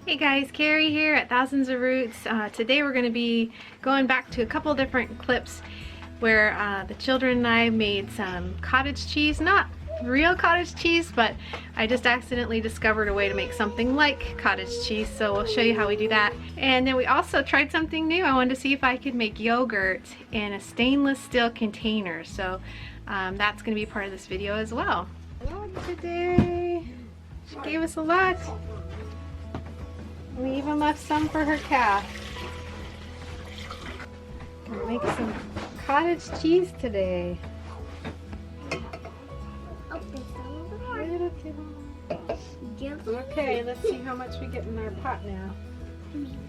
Hey guys, Carrie here at Thousands of Roots. Today we're going to be going back to a couple different clips where the children and I made some cottage cheese. Not real cottage cheese, but I just accidentally discovered a way to make something like cottage cheese, so we'll show you how we do that. And then we also tried something new. I wanted to see if I could make yogurt in a stainless steel container, so that's going to be part of this video as well. Vlog today. She gave us a lot. We even left some for her calf. We'll make some cottage cheese today. Okay, let's see how much we get in our pot now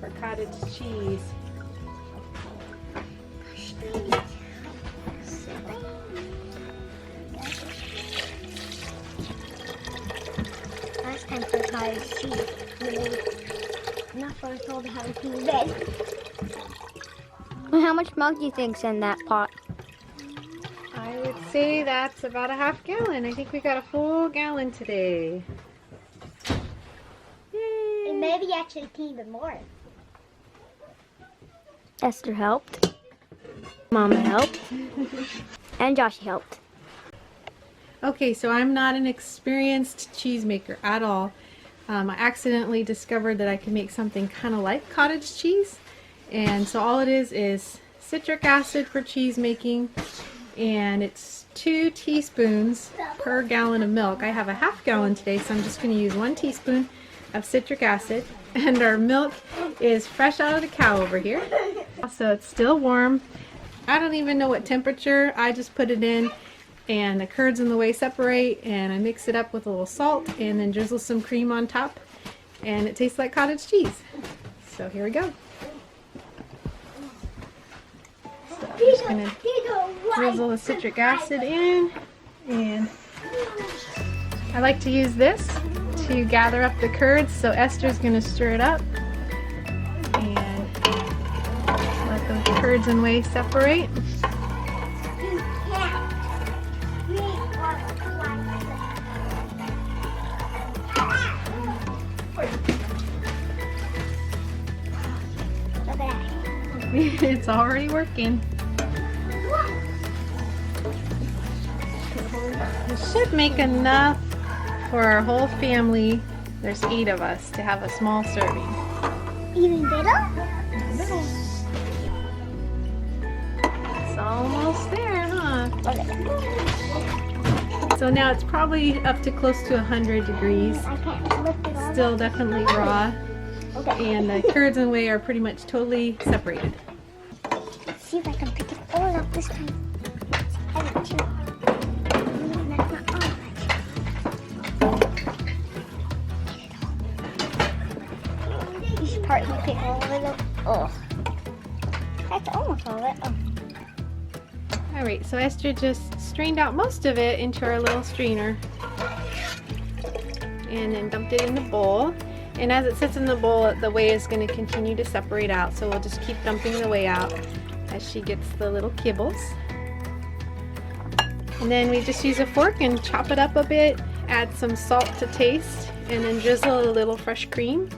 for cottage cheese. Last time for cottage cheese. Not for I told how to do bed. How much milk do you think's in that pot? I would say that's about a half gallon. I think we got a full gallon today. Yay. And maybe actually even more. Esther helped. Mama helped. And Josh helped. Okay, so I'm not an experienced cheesemaker at all. I accidentally discovered that I could make something kind of like cottage cheese. And so all it is citric acid for cheese making. And it's 2 teaspoons per gallon of milk. I have a half gallon today, so I'm just going to use 1 teaspoon of citric acid. And our milk is fresh out of the cow over here. So it's still warm. I don't even know what temperature. I just put it in. And the curds and the whey separate, and I mix it up with a little salt and then drizzle some cream on top, and it tastes like cottage cheese. So here we go. So I'm just going to drizzle the citric acid in, and I like to use this to gather up the curds, so Esther's going to stir it up and let the curds and whey separate. It's already working. It should make enough for our whole family. There's 8 of us to have a small serving. Even better? It's almost there, huh? So now it's probably up to close to 100 degrees. I can't lift it all. Still definitely raw. And the curds and whey are pretty much totally separated. Let's see if I can pick it all up this time. That's not all of it. You should partly pick all of it. Oh. That's almost all of it. Oh. Alright, so Esther just strained out most of it into our little strainer. And then dumped it in the bowl. And as it sits in the bowl, the whey is going to continue to separate out, so we'll just keep dumping the whey out as she gets the little kibbles. And then we just use a fork and chop it up a bit, add some salt to taste, and then drizzle a little fresh cream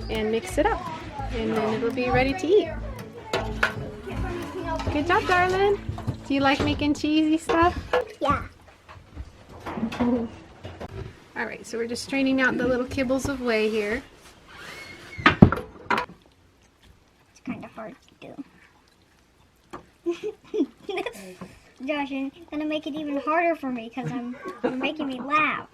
and mix it up. And then it'll be ready to eat. Good job, darling. Do you like making cheesy stuff? Yeah. Alright, so we're just straining out the little kibbles of whey here. It's kind of hard to do. Josh, you're gonna make it even harder for me because you're making me laugh.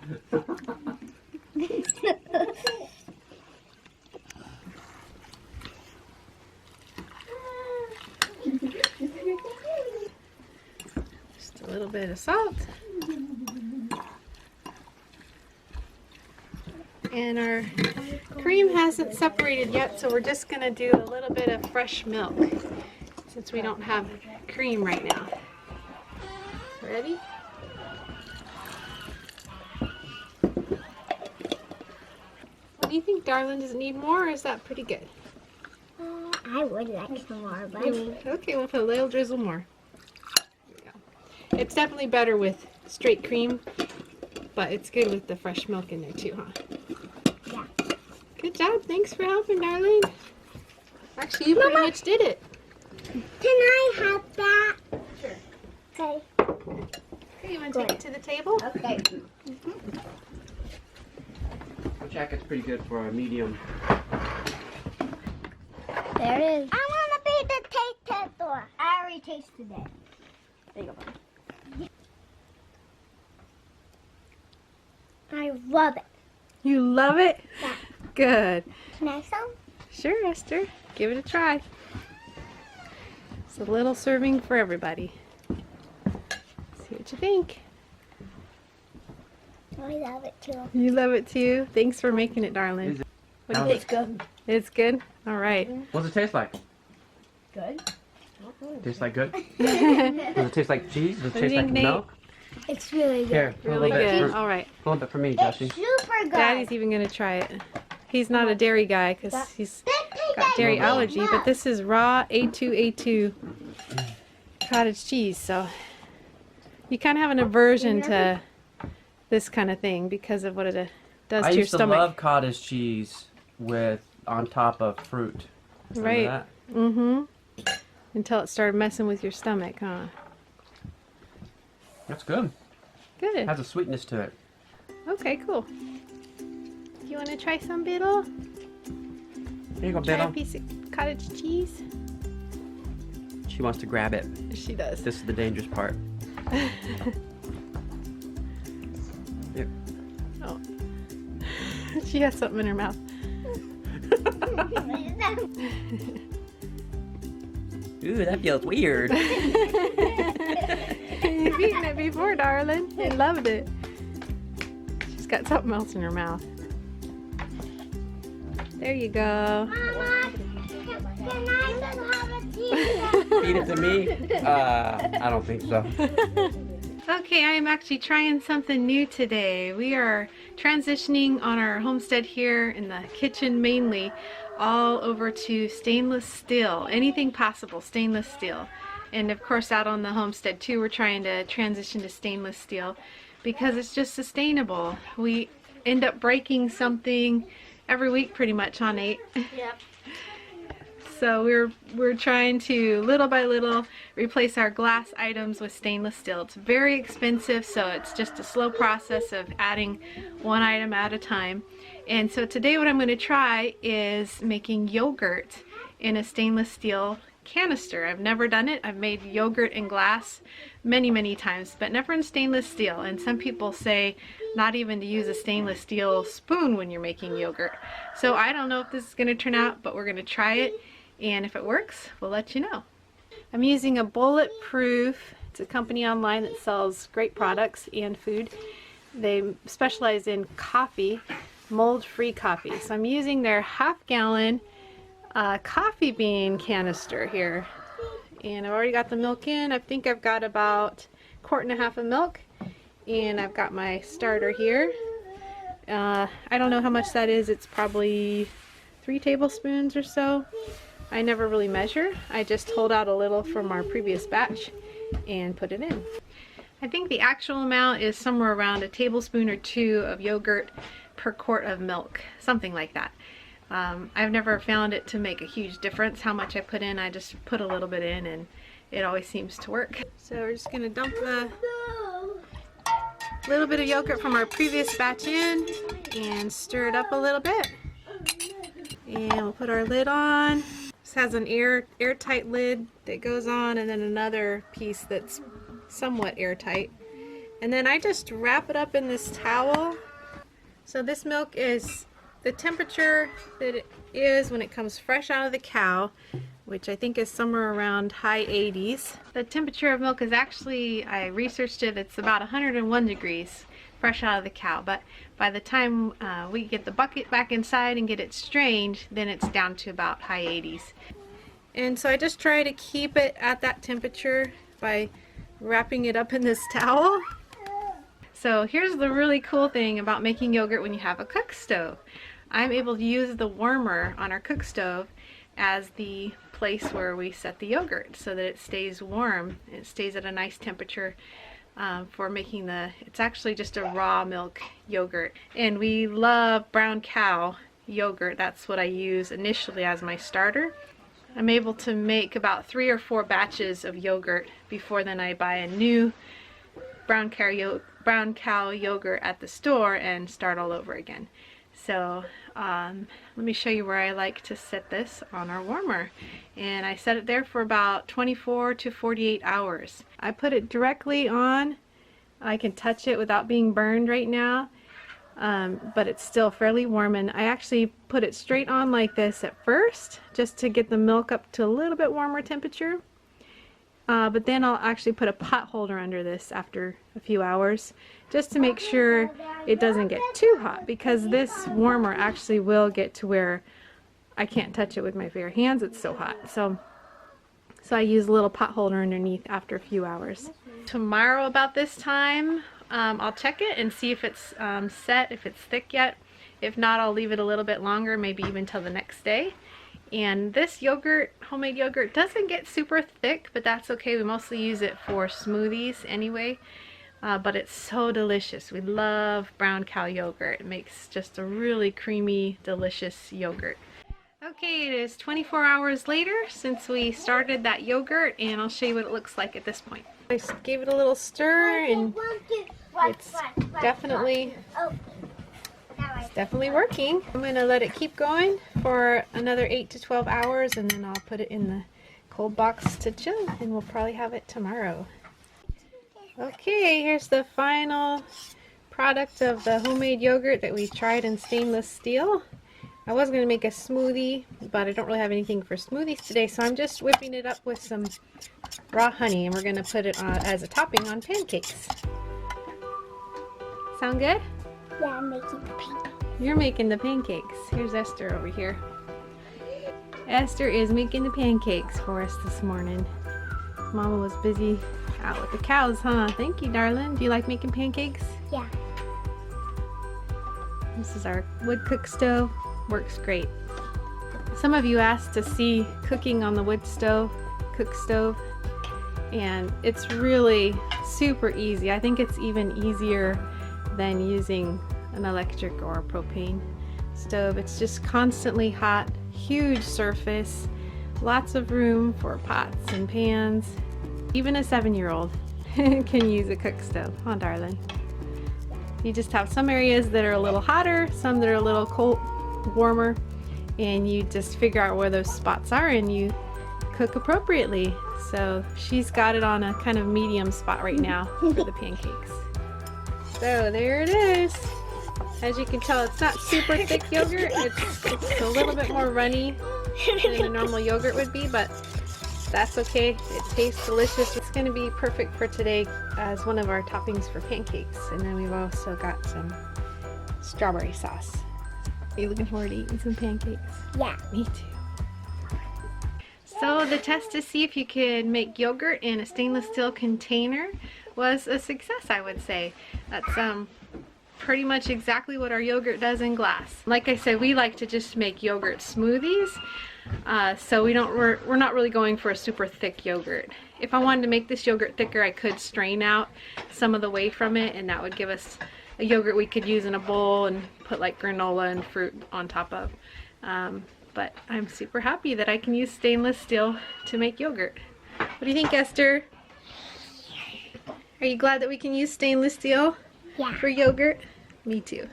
Just a little bit of salt. And our cream hasn't separated yet, so we're just going to do a little bit of fresh milk since we don't have cream right now. Ready? What do you think, darling? Does it need more, or is that pretty good? I would like some more, but... Okay, we'll put a little drizzle more. There we go. It's definitely better with straight cream, but it's good with the fresh milk in there too, huh? Yeah. Good job. Thanks for helping, darling. Actually, you pretty much did it. Can I have that? Sure. Okay. Okay, you want to take it to the table? Okay. The jacket's pretty good for a medium. There it is. I want to be the taste tester. I already tasted it. There you go. I love it. You love it? Yeah. Good. Can I have some? Sure, Esther. Give it a try. It's a little serving for everybody. See what you think. I love it too. You love it too? Thanks for making it, darling. Is it- What do you It's think? good. It's good? All right. What's it taste like? Good. Tastes like good? Does it taste like cheese? Does it What do you taste like think, Nate? milk? It's really good. Here, a Really little bit. good. For, All right. a little bit for me, It's Jesse. super good. Daddy's even going to try it. He's not a dairy guy because he's got dairy allergy, but this is raw A2 cottage cheese, so you kind of have an aversion to this kind of thing because of what it does I to your used to stomach. love cottage cheese with on top of fruit. Remember Right. that? Mm-hmm. Until it started messing with your stomach, huh? That's good. Good. It has a sweetness to it. Okay, cool. You want to try some, Biddle? Here you go, Try a Biddle. piece of cottage cheese? She wants to grab it. She does. This is the dangerous part. Here. Oh. She has something in her mouth. Ooh, that feels weird. You've eaten it before, darling. You loved it. She's got something else in her mouth. There you go. Mama, can I just have a tea? Feed it to me? I don't think so. Okay, I am actually trying something new today. We are transitioning on our homestead here in the kitchen mainly all over to stainless steel. Anything possible, stainless steel. And of course out on the homestead too, we're trying to transition to stainless steel because it's just sustainable. We end up breaking something every week pretty much on 8. Yep. So we're trying to little by little replace our glass items with stainless steel. It's very expensive, so it's just a slow process of adding one item at a time. And so today what I'm going to try is making yogurt in a stainless steel canister. I've never done it. I've made yogurt in glass many times, but never in stainless steel. And some people say not even to use a stainless steel spoon when you're making yogurt. So I don't know if this is going to turn out, but we're going to try it. And if it works, we'll let you know. I'm using a Bulletproof. It's a company online that sells great products and food. They specialize in coffee, mold-free coffee. So I'm using their half-gallon coffee bean canister here. And I've already got the milk in. I think I've got about 1.5 quarts of milk. And I've got my starter here. I don't know how much that is. It's probably 3 tablespoons or so. I never really measure. I just hold out a little from our previous batch and put it in. I think the actual amount is somewhere around a tablespoon or 2 of yogurt per quart of milk, something like that. I've never found it to make a huge difference how much I put in. I just put a little bit in and it always seems to work. So we're just going to dump the little bit of yogurt from our previous batch in and stir it up a little bit. And we'll put our lid on. This has an airtight lid that goes on and then another piece that's somewhat airtight. And then I just wrap it up in this towel. So this milk is the temperature that it is when it comes fresh out of the cow, which I think is somewhere around high 80s. The temperature of milk is actually, I researched it, it's about 101 degrees fresh out of the cow, but by the time we get the bucket back inside and get it strained, then it's down to about high 80s. And so I just try to keep it at that temperature by wrapping it up in this towel. So here's the really cool thing about making yogurt when you have a cook stove. I'm able to use the warmer on our cook stove as the place where we set the yogurt so that it stays warm. It stays at a nice temperature for making it's actually just a raw milk yogurt. And we love brown cow yogurt. That's what I use initially as my starter. I'm able to make about 3 or 4 batches of yogurt before then I buy a new brown cow yogurt at the store and start all over again. So let me show you where I like to set this on our warmer. And I set it there for about 24 to 48 hours. I put it directly on. I can touch it without being burned right now, but it's still fairly warm, and I actually put it straight on like this at first just to get the milk up to a little bit warmer temperature. But then I'll actually put a pot holder under this after a few hours just to make sure it doesn't get too hot, because this warmer actually will get to where I can't touch it with my bare hands. It's so hot. So I use a little pot holder underneath after a few hours. Tomorrow about this time, I'll check it and see if it's set, if it's thick yet. If not, I'll leave it a little bit longer, maybe even till the next day. And this yogurt, homemade yogurt, doesn't get super thick, but that's okay. We mostly use it for smoothies anyway. But it's so delicious. We love brown cow yogurt. It makes just a really creamy, delicious yogurt. Okay, it is 24 hours later since we started that yogurt, and I'll show you what it looks like at this point. I gave it a little stir, and it's definitely working. I'm going to let it keep going for another 8 to 12 hours, and then I'll put it in the cold box to chill, and we'll probably have it tomorrow. Okay, here's the final product of the homemade yogurt that we tried in stainless steel. I was going to make a smoothie, but I don't really have anything for smoothies today, so I'm just whipping it up with some raw honey, and we're going to put it on as a topping on pancakes. Sound good? Yeah, I'm making the pancakes. You're making the pancakes. Here's Esther over here. Esther is making the pancakes for us this morning. Mama was busy out with the cows, huh? Thank you, darling. Do you like making pancakes? Yeah. This is our wood cook stove. Works great. Some of you asked to see cooking on the wood stove, cook stove, and it's really super easy. I think it's even easier than using an electric or a propane stove. It's just constantly hot, huge surface, lots of room for pots and pans. Even a 7-year-old can use a cook stove, huh, darling? You just have some areas that are a little hotter, some that are a little cold, warmer, and you just figure out where those spots are and you cook appropriately. So she's got it on a kind of medium spot right now for the pancakes. So there it is. As you can tell, it's not super thick yogurt. It's a little bit more runny than a normal yogurt would be, but that's okay. It tastes delicious. It's going to be perfect for today as one of our toppings for pancakes. And then we've also got some strawberry sauce. Are you looking forward to eating some pancakes? Yeah. Me too. So the test to see if you could make yogurt in a stainless steel container was a success, I would say. That's pretty much exactly what our yogurt does in glass. Like I said, we like to just make yogurt smoothies, so we're not really going for a super thick yogurt. If I wanted to make this yogurt thicker, I could strain out some of the whey from it, and that would give us a yogurt we could use in a bowl and put like granola and fruit on top of. But I'm super happy that I can use stainless steel to make yogurt. What do you think, Esther? Are you glad that we can use stainless steel for yogurt? Me too.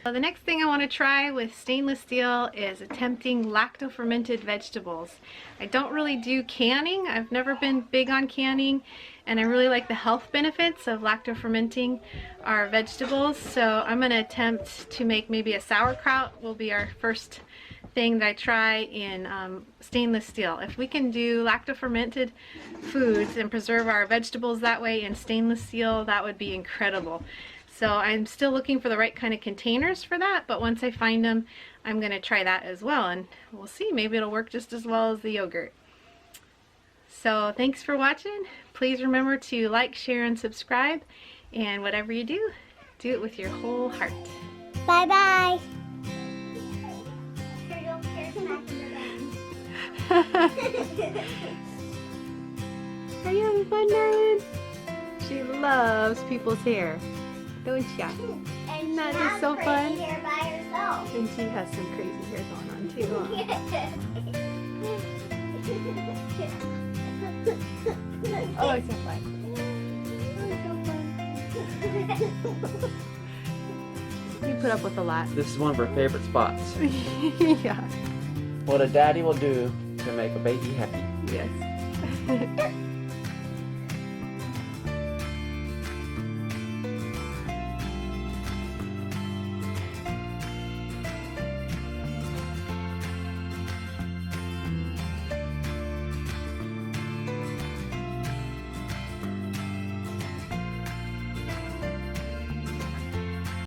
So the next thing I want to try with stainless steel is attempting lacto-fermented vegetables. I don't really do canning. I've never been big on canning, and I really like the health benefits of lacto-fermenting our vegetables. So I'm going to attempt to make maybe a sauerkraut will be our first thing that I try in stainless steel. If we can do lacto-fermented foods and preserve our vegetables that way in stainless steel, that would be incredible. So I'm still looking for the right kind of containers for that, but once I find them, I'm going to try that as well, and we'll see. Maybe it'll work just as well as the yogurt. So thanks for watching. Please remember to like, share, and subscribe, and whatever you do, do it with your whole heart. Bye-bye. Are you having fun, darling? She loves people's hair, don't ya? And Isn't that just so fun? Here by herself. Oh. And she has some crazy hair going on too. Huh? Oh, it's so fun. You put up with a lot. This is one of her favorite spots. Yeah. What a daddy will do to make a baby happy. Yes.